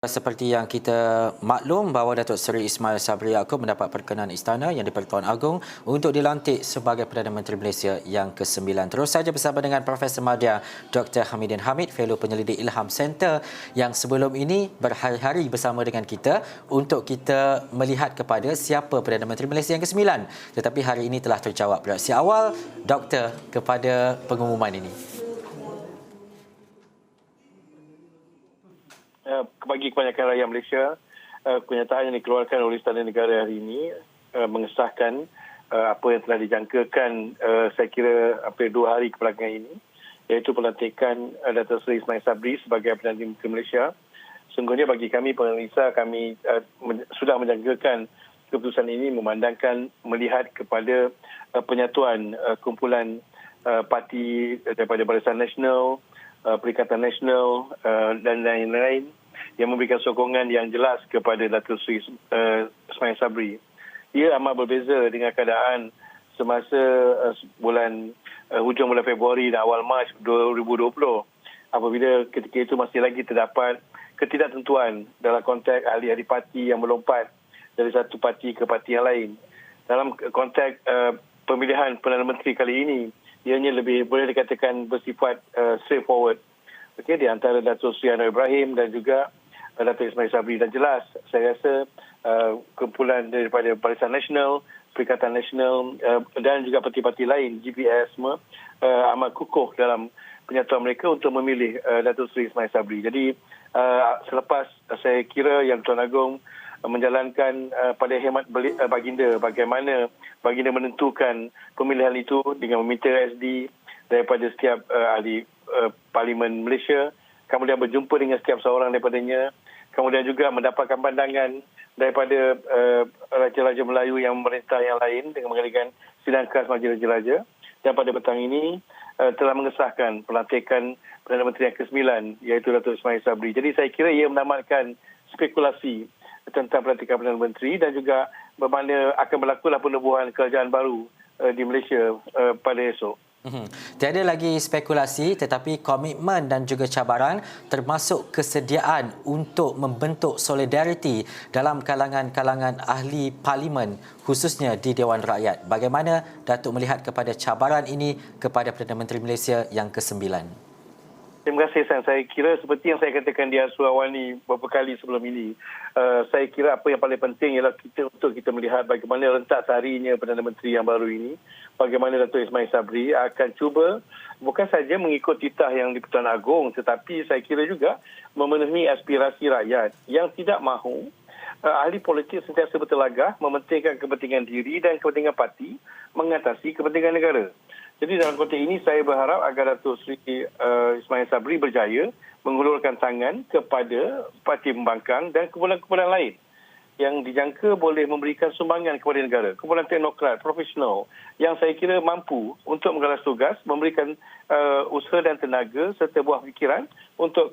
Seperti yang kita maklum bahawa Datuk Seri Ismail Sabri Yaakob mendapat perkenan istana Yang di-Pertuan Agong untuk dilantik sebagai Perdana Menteri Malaysia yang ke-9. Terus saja bersama dengan Profesor Madya Dr. Hamidin Hamid, Fellow Penyelidik Ilham Center yang sebelum ini berhari-hari bersama dengan kita untuk kita melihat kepada siapa Perdana Menteri Malaysia yang ke-9. Tetapi hari ini telah terjawab. Reaksi awal Doktor kepada pengumuman ini. Bagi kebanyakan rakyat Malaysia, kenyataan yang dikeluarkan oleh Istana Negara hari ini mengesahkan apa yang telah dijangkakan saya kira hampir 2 hari kebelakangan ini, iaitu pelantikan Datuk Seri Ismail Sabri sebagai Perdana Menteri Malaysia. Sungguhnya bagi kami penganalisa, kami sudah menjangkakan keputusan ini memandangkan melihat kepada penyatuan kumpulan parti daripada Barisan Nasional, Perikatan Nasional dan lain-lain yang memberikan sokongan yang jelas kepada Datuk Seri Ismail Sabri. Ia amat berbeza dengan keadaan semasa hujung bulan Februari dan awal Mac 2020, apabila ketika itu masih lagi terdapat ketidaktentuan dalam konteks ahli-ahli parti yang melompat dari satu parti ke parti yang lain. Dalam konteks pemilihan Perdana Menteri kali ini, ianya lebih boleh dikatakan bersifat straightforward. Di antara Datuk Seri Anwar Ibrahim dan juga Datuk Ismail Sabri. Dan jelas, saya rasa kumpulan daripada Barisan Nasional, Perikatan Nasional dan juga parti-parti lain, GPS semua, amat kukuh dalam penyatuan mereka untuk memilih Datuk Seri Ismail Sabri. Jadi, selepas saya kira yang Tuan Agong menjalankan pada hemat baginda, bagaimana baginda menentukan pemilihan itu dengan meminta SD daripada setiap ahli Parlimen Malaysia, kemudian berjumpa dengan setiap seorang daripadanya, kemudian juga mendapatkan pandangan daripada Raja-Raja Melayu yang memerintah yang lain dengan mengadakan sidang khas Majlis Raja-Raja, dan pada petang ini telah mengesahkan pelantikan Perdana Menteri yang ke-9, iaitu Datuk Ismail Sabri. Jadi saya kira ia menamatkan spekulasi tentang pelantikan Perdana Menteri dan juga bermakna akan berlakulah penubuhan kerajaan baru di Malaysia pada esok. Tiada lagi spekulasi tetapi komitmen dan juga cabaran termasuk kesediaan untuk membentuk solidariti dalam kalangan-kalangan ahli parlimen khususnya di Dewan Rakyat. Bagaimana Datuk melihat kepada cabaran ini kepada Perdana Menteri Malaysia yang ke-9? Terima kasih, San. Saya kira seperti yang saya katakan di Aswawani beberapa kali sebelum ini, saya kira apa yang paling penting ialah kita melihat bagaimana rentak seharinya Perdana Menteri yang baru ini, bagaimana Datuk Ismail Sabri akan cuba bukan saja mengikut titah yang di-Pertuan Agong, tetapi saya kira juga memenuhi aspirasi rakyat yang tidak mahu ahli politik sentiasa bertelagah mementingkan kepentingan diri dan kepentingan parti mengatasi kepentingan negara. Jadi dalam konteks ini saya berharap agar Datuk Seri Ismail Sabri berjaya mengulurkan tangan kepada parti pembangkang dan kumpulan-kumpulan lain yang dijangka boleh memberikan sumbangan kepada negara. Kumpulan teknokrat, profesional yang saya kira mampu untuk menggalas tugas, memberikan usaha dan tenaga serta buah fikiran untuk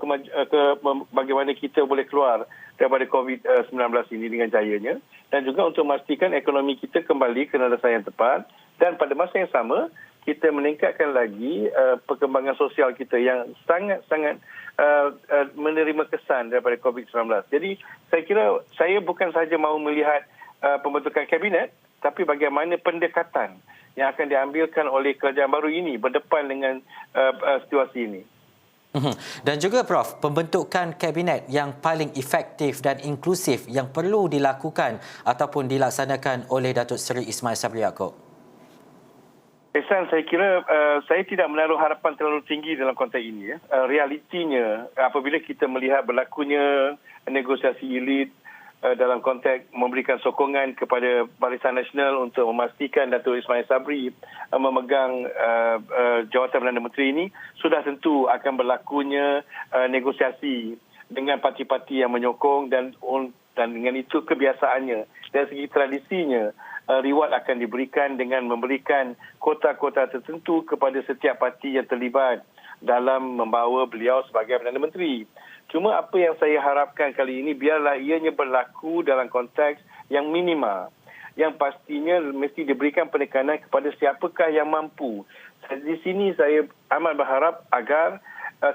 bagaimana kita boleh keluar daripada COVID-19 ini dengan jayanya, dan juga untuk memastikan ekonomi kita kembali ke landasan yang tepat, dan pada masa yang sama kita meningkatkan lagi perkembangan sosial kita yang sangat-sangat menerima kesan daripada COVID-19. Jadi saya kira saya bukan sahaja mahu melihat pembentukan kabinet, tapi bagaimana pendekatan yang akan diambilkan oleh kerajaan baru ini berdepan dengan situasi ini. Dan juga Prof, pembentukan kabinet yang paling efektif dan inklusif yang perlu dilakukan ataupun dilaksanakan oleh Datuk Seri Ismail Sabri Yaakob. Ehsan, saya kira saya tidak menaruh harapan terlalu tinggi dalam konteks ini. Realitinya, apabila kita melihat berlakunya negosiasi elit dalam konteks memberikan sokongan kepada Barisan Nasional untuk memastikan Datuk Ismail Sabri memegang jawatan Perdana Menteri ini, sudah tentu akan berlakunya negosiasi dengan parti-parti yang menyokong, dan dengan itu kebiasaannya dari segi tradisinya reward akan diberikan dengan memberikan kota-kota tertentu kepada setiap parti yang terlibat dalam membawa beliau sebagai Perdana Menteri. Cuma apa yang saya harapkan kali ini, biarlah ianya berlaku dalam konteks yang minima, yang pastinya mesti diberikan penekanan kepada siapakah yang mampu. Di sini saya amat berharap agar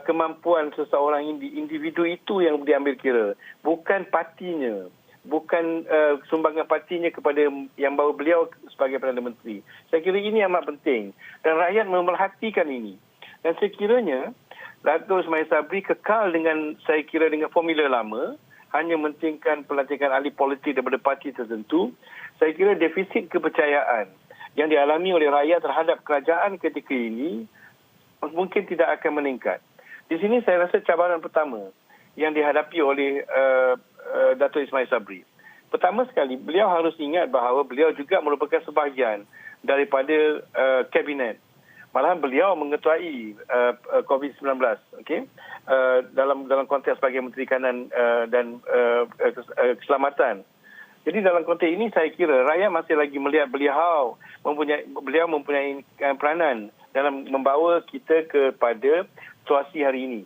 kemampuan seseorang individu itu yang diambil kira, bukan partinya, bukan sumbangan partinya kepada yang bawa beliau sebagai Perdana Menteri. Saya kira ini amat penting dan rakyat memerhatikan ini. Dan sekiranya Datuk Ismail Sabri kekal dengan, saya kira, dengan formula lama, hanya mementingkan pelantikan ahli politik daripada parti tertentu, saya kira defisit kepercayaan yang dialami oleh rakyat terhadap kerajaan ketika ini mungkin tidak akan meningkat. Di sini saya rasa cabaran pertama yang dihadapi oleh Datuk Ismail Sabri. Pertama sekali, beliau harus ingat bahawa beliau juga merupakan sebahagian daripada kabinet. Malahan beliau mengetuai COVID-19, okay? Dalam konteks sebagai Menteri Kanan dan Keselamatan. Jadi dalam konteks ini saya kira rakyat masih lagi melihat beliau mempunyai peranan dalam membawa kita kepada situasi hari ini.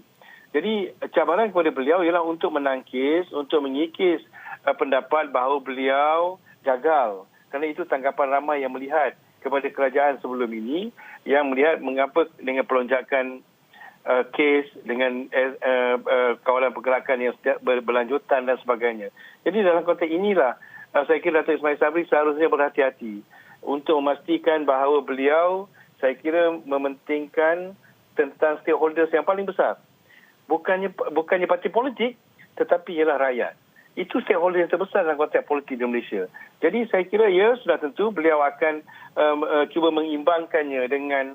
Jadi cabaran kepada beliau ialah untuk menangkis, untuk mengikis pendapat bahawa beliau gagal. Kerana itu tanggapan ramai yang melihat kepada kerajaan sebelum ini, yang melihat mengapa dengan pelonjakan kes, dengan kawalan pergerakan yang berlanjutan dan sebagainya. Jadi dalam konteks inilah saya kira Datuk Ismail Sabri seharusnya berhati-hati untuk memastikan bahawa beliau, saya kira, mementingkan tentang stakeholders yang paling besar. Bukannya parti politik, tetapi ialah rakyat. Itu stakeholder yang terbesar dalam konteks politik di Malaysia. Jadi saya kira sudah tentu beliau akan cuba mengimbangkannya dengan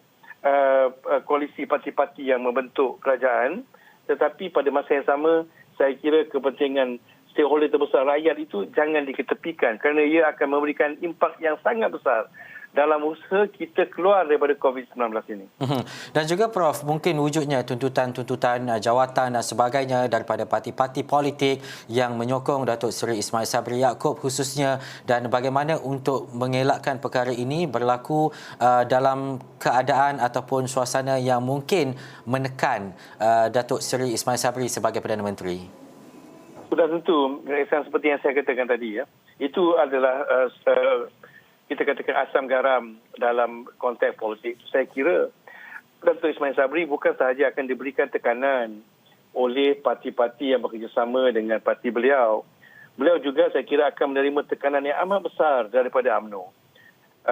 koalisi parti-parti yang membentuk kerajaan. Tetapi pada masa yang sama, saya kira kepentingan stakeholder terbesar rakyat itu jangan diketepikan kerana ia akan memberikan impak yang sangat besar dalam usaha kita keluar daripada COVID-19 ini. Dan juga Prof, mungkin wujudnya tuntutan-tuntutan jawatan dan sebagainya daripada parti-parti politik yang menyokong Datuk Seri Ismail Sabri Yaakob khususnya, dan bagaimana untuk mengelakkan perkara ini berlaku dalam keadaan ataupun suasana yang mungkin menekan Datuk Seri Ismail Sabri sebagai Perdana Menteri. Sudah tentu, seperti yang saya katakan tadi, itu adalah kita katakan asam garam dalam konteks politik. Saya kira Datuk Ismail Sabri bukan sahaja akan diberikan tekanan oleh parti-parti yang bekerjasama dengan parti beliau. Beliau juga saya kira akan menerima tekanan yang amat besar daripada UMNO.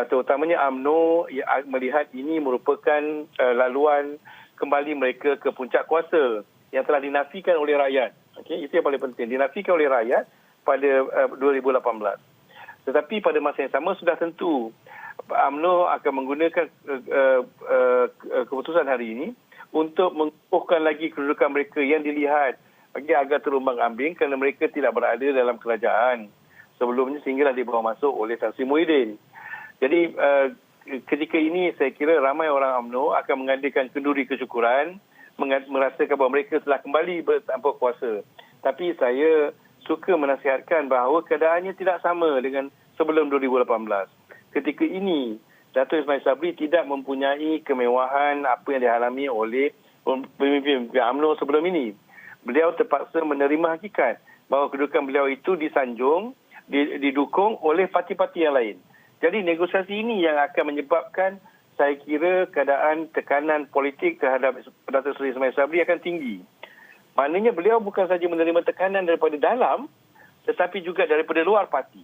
Terutamanya UMNO yang melihat ini merupakan laluan kembali mereka ke puncak kuasa yang telah dinafikan oleh rakyat. Okay? Itu yang paling penting. Dinafikan oleh rakyat pada 2018. Tetapi pada masa yang sama sudah tentu UMNO akan menggunakan keputusan hari ini untuk mengukuhkan lagi kedudukan mereka yang dilihat agak terumbang-ambing kerana mereka tidak berada dalam kerajaan sebelumnya sehinggalah dibawa masuk oleh Tan Sri Muhyiddin. Jadi ketika ini saya kira ramai orang UMNO akan mengadakan kenduri kesyukuran, merasakan bahawa mereka telah kembali bertampuk kuasa. Tapi saya suka menasihatkan bahawa keadaannya tidak sama dengan sebelum 2018. Ketika ini, Datuk Ismail Sabri tidak mempunyai kemewahan apa yang dialami oleh pemimpin UMNO sebelum ini. Beliau terpaksa menerima hakikat bahawa kedudukan beliau itu disanjung, didukung oleh parti-parti yang lain. Jadi negosiasi ini yang akan menyebabkan saya kira keadaan tekanan politik terhadap Datuk Seri Ismail Sabri akan tinggi. Maknanya beliau bukan saja menerima tekanan daripada dalam, tetapi juga daripada luar parti.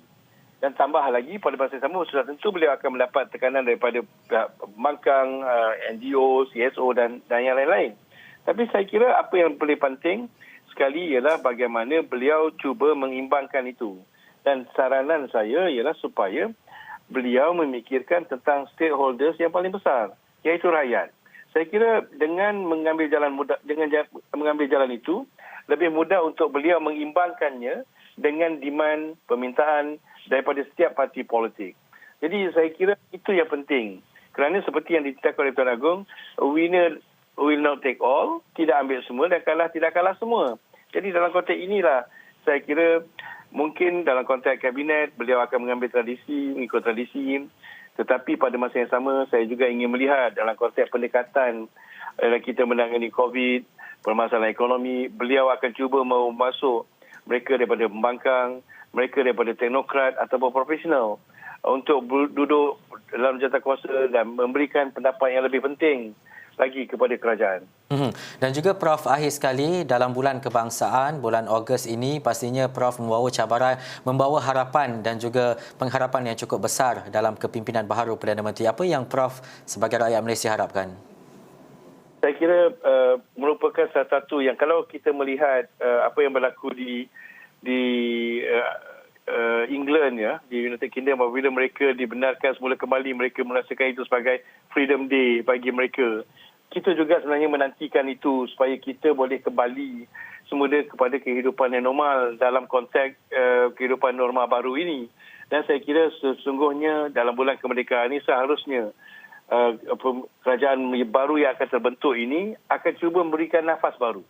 Dan tambah lagi, pada masa yang sama, sudah tentu beliau akan mendapat tekanan daripada pembangkang, NGO, CSO dan yang lain-lain. Tapi saya kira apa yang paling penting sekali ialah bagaimana beliau cuba mengimbangkan itu. Dan saranan saya ialah supaya beliau memikirkan tentang stakeholders yang paling besar, iaitu rakyat. Saya kira dengan mengambil jalan itu lebih mudah untuk beliau mengimbangkannya dengan demand permintaan daripada setiap parti politik. Jadi saya kira itu yang penting. Kerana seperti yang ditetapkan oleh Tuan Agong, winner will not take all, tidak ambil semua dan kalah tidak kalah semua. Jadi dalam konteks inilah saya kira mungkin dalam konteks kabinet beliau akan mengambil mengikut tradisi. Tetapi pada masa yang sama, saya juga ingin melihat dalam konteks pendekatan kita menangani COVID, permasalahan ekonomi, beliau akan cuba masuk mereka daripada pembangkang, mereka daripada teknokrat ataupun profesional untuk duduk dalam jawatan kuasa dan memberikan pendapat yang lebih penting lagi kepada kerajaan. Dan juga Prof, akhir sekali dalam bulan kebangsaan, bulan Ogos ini pastinya Prof membawa cabaran, membawa harapan dan juga pengharapan yang cukup besar dalam kepimpinan baharu Perdana Menteri. Apa yang Prof sebagai rakyat Malaysia harapkan? Saya kira merupakan salah satu yang kalau kita melihat apa yang berlaku di England, ya, di United Kingdom, apabila mereka dibenarkan semula kembali, mereka merasakan itu sebagai Freedom Day bagi mereka. Kita juga sebenarnya menantikan itu supaya kita boleh kembali semula kepada kehidupan yang normal dalam konteks kehidupan normal baru ini. Dan saya kira sesungguhnya dalam bulan kemerdekaan ini seharusnya kerajaan baru yang akan terbentuk ini akan cuba memberikan nafas baru.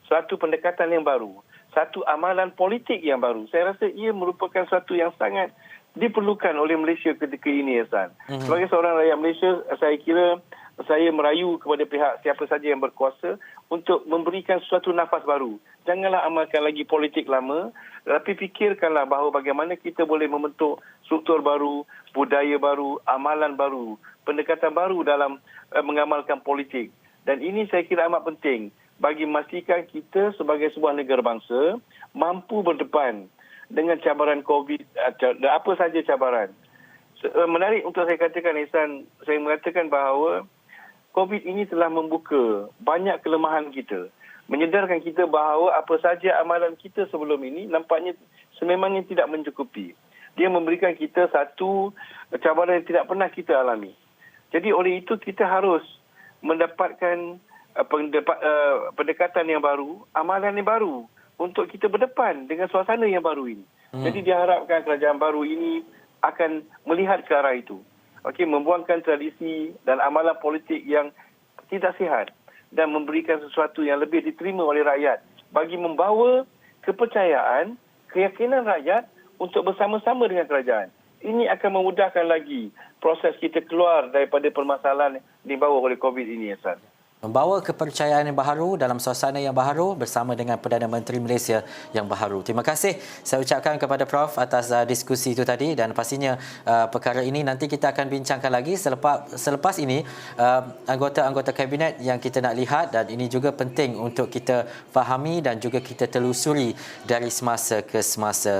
Satu pendekatan yang baru. Satu amalan politik yang baru. Saya rasa ia merupakan satu yang sangat diperlukan oleh Malaysia ketika ini, Hasan. Sebagai seorang rakyat Malaysia, saya kira saya merayu kepada pihak siapa saja yang berkuasa untuk memberikan suatu nafas baru. Janganlah amalkan lagi politik lama, tapi fikirkanlah bahawa bagaimana kita boleh membentuk struktur baru, budaya baru, amalan baru, pendekatan baru dalam mengamalkan politik. Dan ini saya kira amat penting bagi memastikan kita sebagai sebuah negara bangsa mampu berdepan dengan cabaran COVID, apa saja cabaran. Menarik untuk saya katakan, Ihsan, saya mengatakan bahawa COVID ini telah membuka banyak kelemahan kita. Menyedarkan kita bahawa apa saja amalan kita sebelum ini nampaknya sememangnya tidak mencukupi. Dia memberikan kita satu cabaran yang tidak pernah kita alami. Jadi oleh itu kita harus mendapatkan pendekatan yang baru, amalan yang baru untuk kita berdepan dengan suasana yang baru ini. Jadi diharapkan kerajaan baru ini akan melihat ke arah itu. Okey, membuangkan tradisi dan amalan politik yang tidak sihat dan memberikan sesuatu yang lebih diterima oleh rakyat bagi membawa kepercayaan, keyakinan rakyat untuk bersama-sama dengan kerajaan. Ini akan memudahkan lagi proses kita keluar daripada permasalahan yang dibawa oleh COVID ini, Hasan. Membawa kepercayaan yang baharu dalam suasana yang baharu bersama dengan Perdana Menteri Malaysia yang baharu. Terima kasih saya ucapkan kepada Prof atas diskusi itu tadi, dan pastinya perkara ini nanti kita akan bincangkan lagi selepas ini anggota-anggota kabinet yang kita nak lihat, dan ini juga penting untuk kita fahami dan juga kita telusuri dari semasa ke semasa.